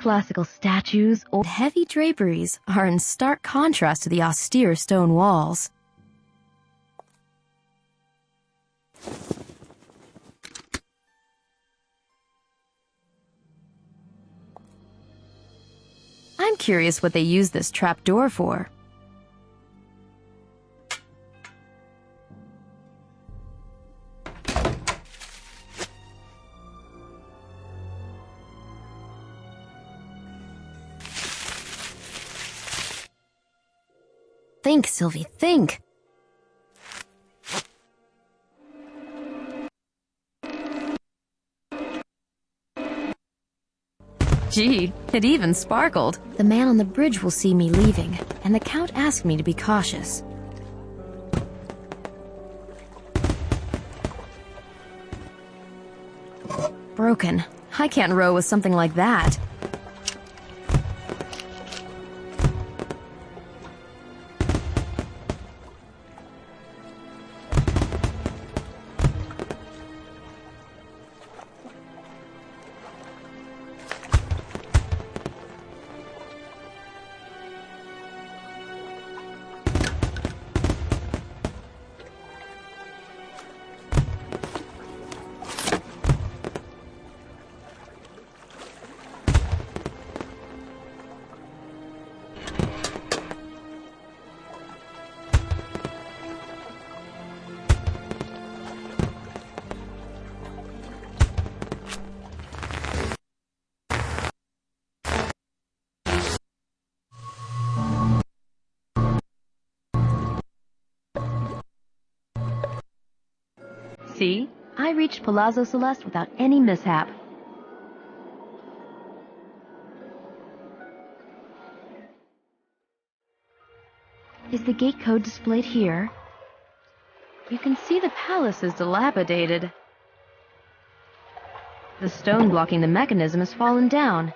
Classical statues, old heavy draperies are in stark contrast to the austere stone walls. I'm curious what they use this trapdoor for. Think, Sylvie, think. Gee, it even sparkled. The man on the bridge will see me leaving, and the Count asked me to be cautious. Broken. I can't row with something like that. See? I reached Palazzo Celeste without any mishap. Is the gate code displayed here? You can see the palace is dilapidated. The stone blocking the mechanism has fallen down.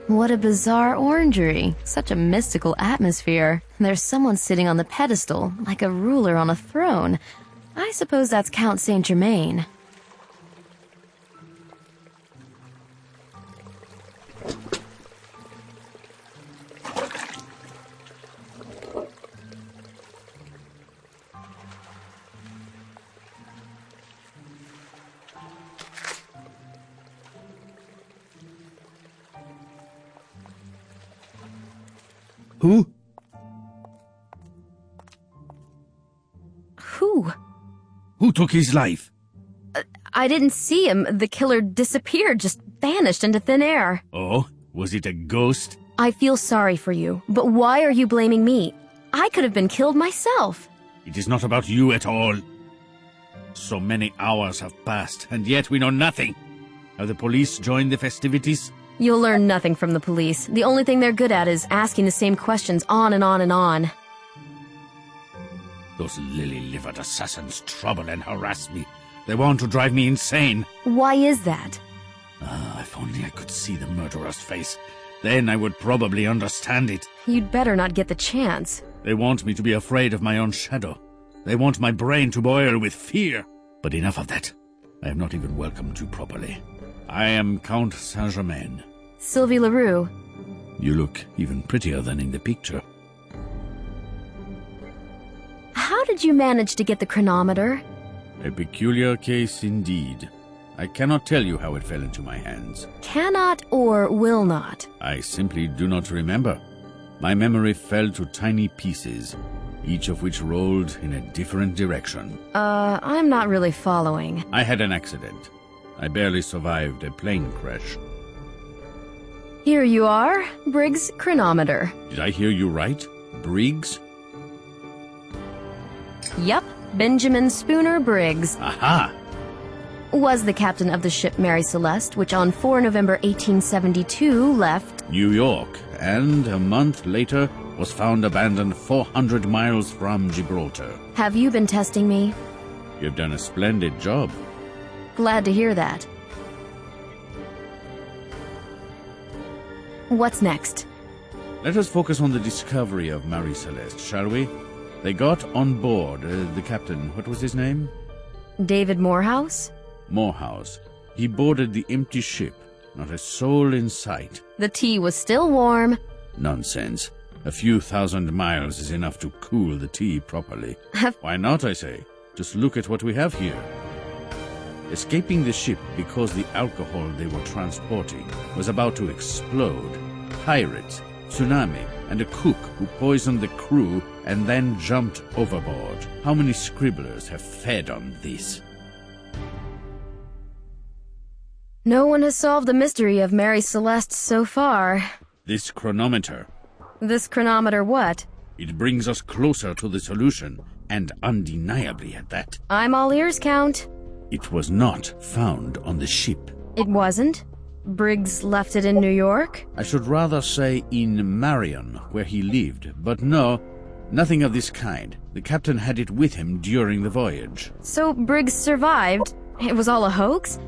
What a bizarre orangery. Such a mystical atmosphere. There's someone sitting on the pedestal, like a ruler on a throne. I suppose that's Count Saint-Germain. Who? Who? Who took his life? I didn't see him. The killer disappeared, just vanished into thin air. Oh, was it a ghost? I feel sorry for you, but why are you blaming me? I could have been killed myself. It is not about you at all. So many hours have passed, and yet we know nothing. Have the police joined the festivities? You'll learn nothing from the police. The only thing they're good at is asking the same questions on and on and on. Those lily-livered assassins trouble and harass me. They want to drive me insane. Why is that? If only I could see the murderer's face. Then I would probably understand it. You'd better not get the chance. They want me to be afraid of my own shadow. They want my brain to boil with fear. But enough of that. I am not even welcomed you properly. I am Count Saint-Germain. Sylvie Leroux. You look even prettier than in the picture. How did you manage to get the chronometer? A peculiar case indeed. I cannot tell you how it fell into my hands. Cannot or will not? I simply do not remember. My memory fell to tiny pieces, each of which rolled in a different direction. I'm not really following. I had an accident. I barely survived a plane crash. Here you are, Briggs' chronometer. Did I hear you right? Briggs? Yep, Benjamin Spooner Briggs. Aha! Was the captain of the ship Mary Celeste, which on 4 November 1872 left New York, and a month later was found abandoned 400 miles from Gibraltar. Have you been testing me? You've done a splendid job. Glad to hear that. What's next? Let us focus on the discovery of Mary Celeste, shall we? They got on board. The captain, what was his name? David Morehouse? Morehouse. He boarded the empty ship. Not a soul in sight. The tea was still warm. Nonsense. A few thousand miles is enough to cool the tea properly. Why not, I say? Just look at what we have here. Escaping the ship because the alcohol they were transporting was about to explode. Pirates, tsunami, and a cook who poisoned the crew and then jumped overboard. How many scribblers have fed on this? No one has solved the mystery of Mary Celeste so far. This chronometer. This chronometer what? It brings us closer to the solution, and undeniably at that. I'm all ears, Count. It was not found on the ship. It wasn't? Briggs left it in New York? I should rather say in Marion, where he lived, but no, nothing of this kind. The captain had it with him during the voyage. So Briggs survived? It was all a hoax?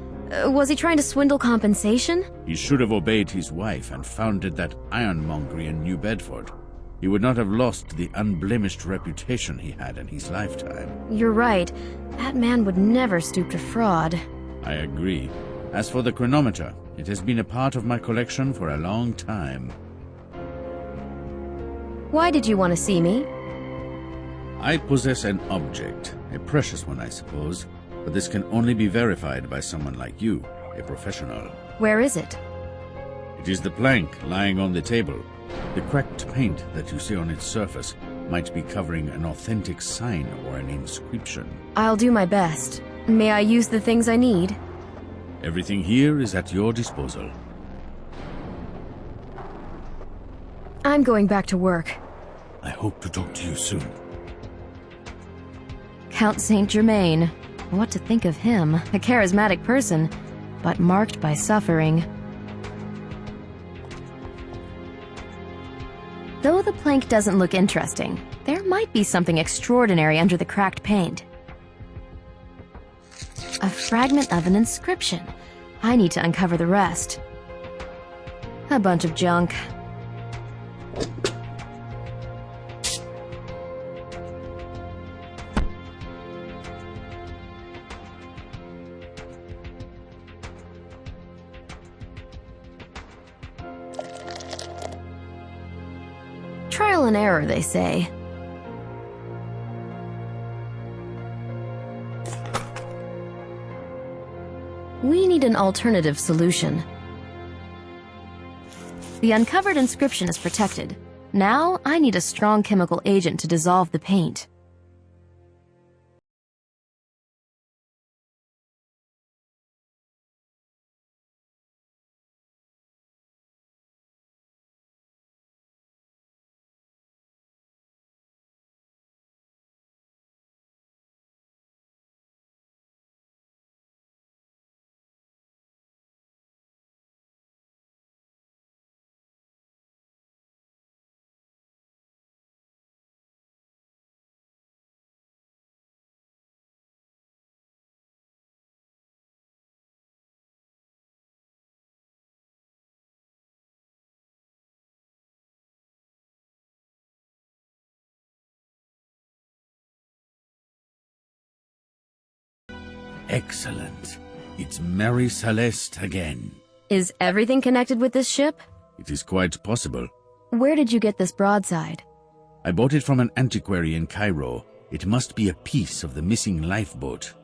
Was he trying to swindle compensation? He should have obeyed his wife and founded that ironmongery in New Bedford. He would not have lost the unblemished reputation he had in his lifetime. You're right. That man would never stoop to fraud. I agree. As for the chronometer, it has been a part of my collection for a long time. Why did you want to see me? I possess an object, a precious one, I suppose, but this can only be verified by someone like you, a professional. Where is it? It is the plank lying on the table. The cracked paint that you see on its surface might be covering an authentic sign or an inscription. I'll do my best. May I use the things I need? Everything here is at your disposal. I'm going back to work. I hope to talk to you soon. Count Saint-Germain. What to think of him? A charismatic person, but marked by suffering. Though the plank doesn't look interesting, there might be something extraordinary under the cracked paint. A fragment of an inscription. I need to uncover the rest. A bunch of junk. Trial and error, they say. We need an alternative solution. The uncovered inscription is protected. Now, I need a strong chemical agent to dissolve the paint. Excellent. It's Mary Celeste again. Is everything connected with this ship? It is quite possible. Where did you get this broadside? I bought it from an antiquary in Cairo. It must be a piece of the missing lifeboat.